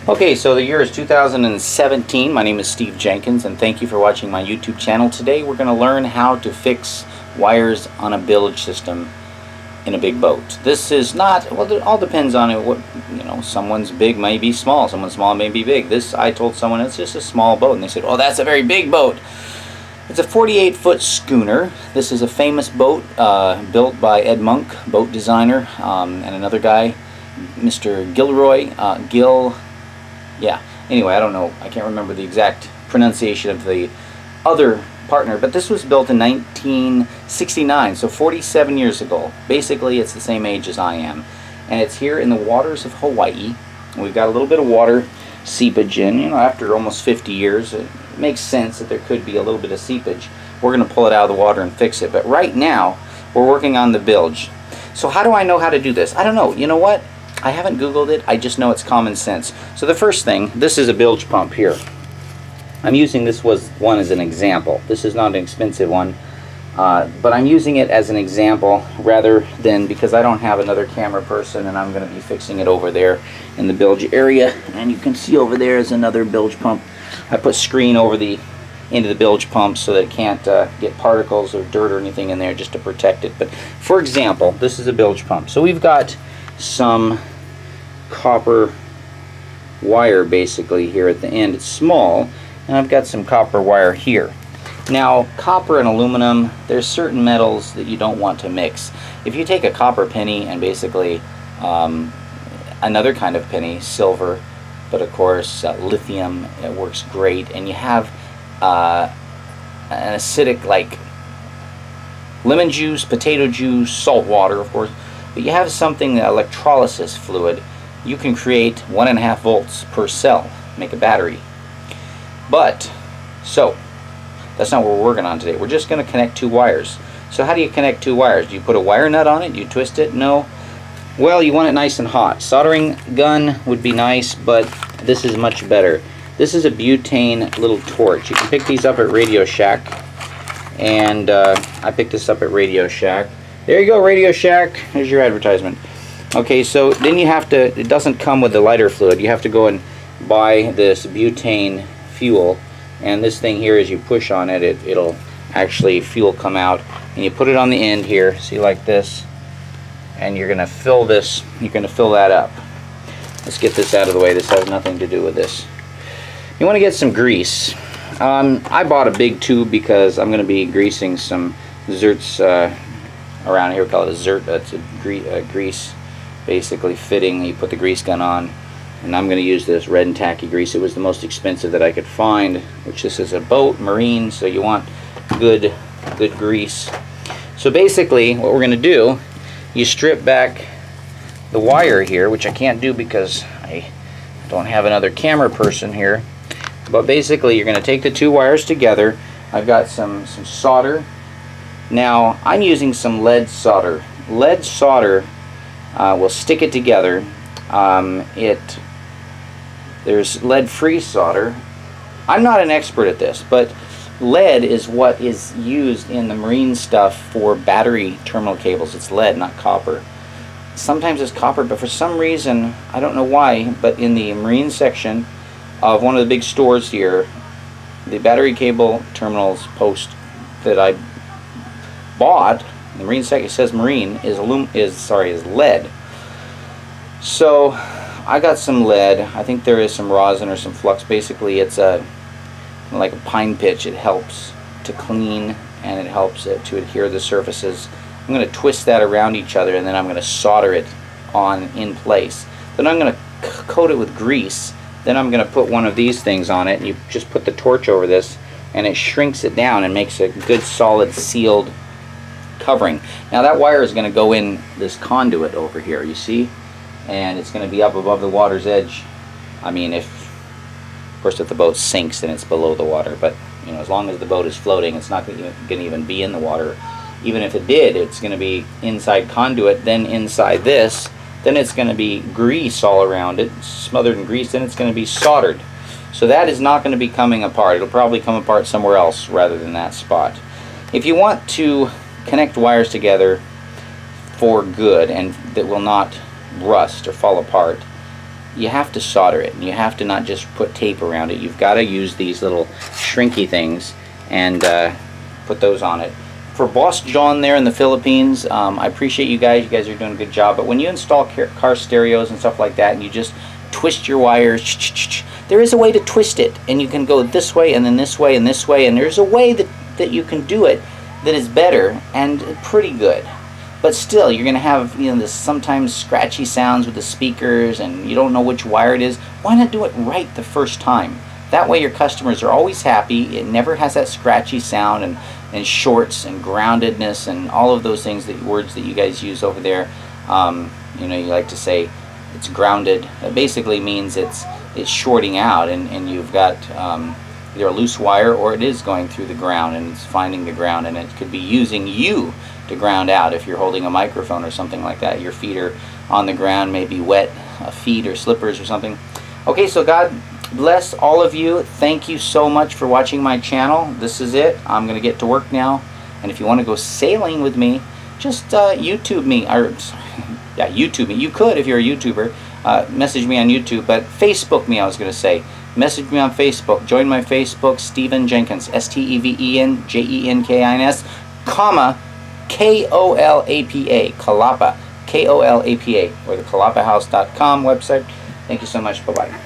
Okay, so the year is 2017. My name is Steve Jenkins, and thank you for watching my YouTube channel. Today we're going to learn how to fix wires on a bilge system in a big boat. This is not, well, it all depends on what, someone's big may be small, someone's small may be big. This, I told someone, it's just a small boat, and they said, oh, that's a very big boat. It's a 48-foot schooner. This is a famous boat built by Ed Monk, boat designer, and another guy, Mr. Gilroy, anyway, I don't know, I can't remember the exact pronunciation of the other partner, but this was built in 1969, so 47 years ago. Basically, it's the same age as I am, and it's here in the waters of Hawaii. And we've got a little bit of water seepage in. After almost 50 years, it makes sense that there could be a little bit of seepage. We're going to pull it out of the water and fix it, but right now, we're working on the bilge. So how do I know how to do this? I don't know. You know what? I haven't Googled it, I just know it's common sense. So the first thing, this is a bilge pump here. I'm using this one as an example. This is not an expensive one, but I'm using it as an example rather than because I don't have another camera person and I'm going to be fixing it over there in the bilge area. And you can see over there is another bilge pump. I put screen over the into the bilge pump so that it can't get particles or dirt or anything in there, just to protect it. But for example, this is a bilge pump. So we've got some copper wire basically here at the end. It's small, and I've got some copper wire here. Now, copper and aluminum, there's certain metals that you don't want to mix. If you take a copper penny and basically another kind of penny, silver, but of course lithium, it works great, and you have an acidic like lemon juice, potato juice, salt water, of course, but you have something, electrolysis fluid, you can create 1.5 volts per cell, make a battery. But, so, that's not what we're working on today. We're just going to connect two wires. So how do you connect two wires? Do you put a wire nut on it? Do you twist it? No. Well, you want it nice and hot. Soldering gun would be nice, but this is much better. This is a butane little torch. You can pick these up at Radio Shack, and I picked this up at Radio Shack. There you go, Radio Shack. There's your advertisement. Okay, so then you have to, it doesn't come with the lighter fluid. You have to go and buy this butane fuel, and this thing here, as you push on it, it'll actually fuel come out, and you put it on the end here, see, like this, and you're gonna fill this, you're gonna fill that up. Let's get this out of the way. This has nothing to do with this. You want to get some grease. I bought a big tube because I'm going to be greasing some zerts around here. We call it a zert. That's a grease, basically fitting. You put the grease gun on, and I'm going to use this red and tacky grease. It was the most expensive that I could find, which this is a boat, marine, so you want good grease. So basically, what we're going to do, you strip back the wire here, which I can't do because I don't have another camera person here. But basically, you're going to take the two wires together. I've got some solder. Now, I'm using some lead solder. Lead solder will stick it together. There's lead-free solder. I'm not an expert at this, but lead is what is used in the marine stuff for battery terminal cables. It's lead, not copper. Sometimes it's copper, but for some reason, I don't know why, but in the marine section of one of the big stores here, the battery cable terminals post that I bought, the marine section, it says marine, is lead. So I got some lead. I think there is some rosin or some flux. Basically, it's like a pine pitch. It helps to clean, and it helps to adhere to the surfaces. I'm going to twist that around each other, and then I'm going to solder it on in place. Then I'm going to coat it with grease. Then I'm going to put one of these things on it, and you just put the torch over this, and it shrinks it down and makes a good solid sealed covering. Now that wire is going to go in this conduit over here, you see, and it's going to be up above the water's edge. I mean, of course, if the boat sinks, then it's below the water, but as long as the boat is floating, it's not going to even be in the water. Even if it did, it's going to be inside conduit, then inside this, then it's going to be grease all around it, smothered in grease, then it's going to be soldered. So that is not going to be coming apart. It'll probably come apart somewhere else rather than that spot. If you want to connect wires together for good and that will not rust or fall apart, you have to solder it, and you have to not just put tape around it. You've got to use these little shrinky things and put those on it. For Boss John there in the Philippines, I appreciate you guys. You guys are doing a good job. But when you install car stereos and stuff like that, and you just twist your wires, there is a way to twist it, and you can go this way and then this way and this way, and there's a way that you can do it that is better and pretty good. But still, you're going to have, you know, this sometimes scratchy sounds with the speakers, and you don't know which wire it is. Why not do it right the first time? That way your customers are always happy. It never has that scratchy sound and shorts and groundedness and all of those things, words that you guys use over there. You know, you like to say it's grounded. It basically means it's shorting out, and you've got either a loose wire or it is going through the ground, and it's finding the ground, and it could be using you to ground out. If you're holding a microphone or something like that, your feet are on the ground, maybe wet feet or slippers or something. Okay, so God bless all of you. Thank you so much for watching my channel. This is it. I'm going to get to work now, and if you want to go sailing with me, just YouTube me, or yeah, YouTube me. You could if you're a YouTuber. Message me on YouTube, but Facebook me, I was going to say. Message me on Facebook. Join my Facebook, Stephen Jenkins, STEVEN comma KOLAPA, Kolapa, KOLAPA, or the KolapaHouse.com website. Thank you so much. Bye-bye.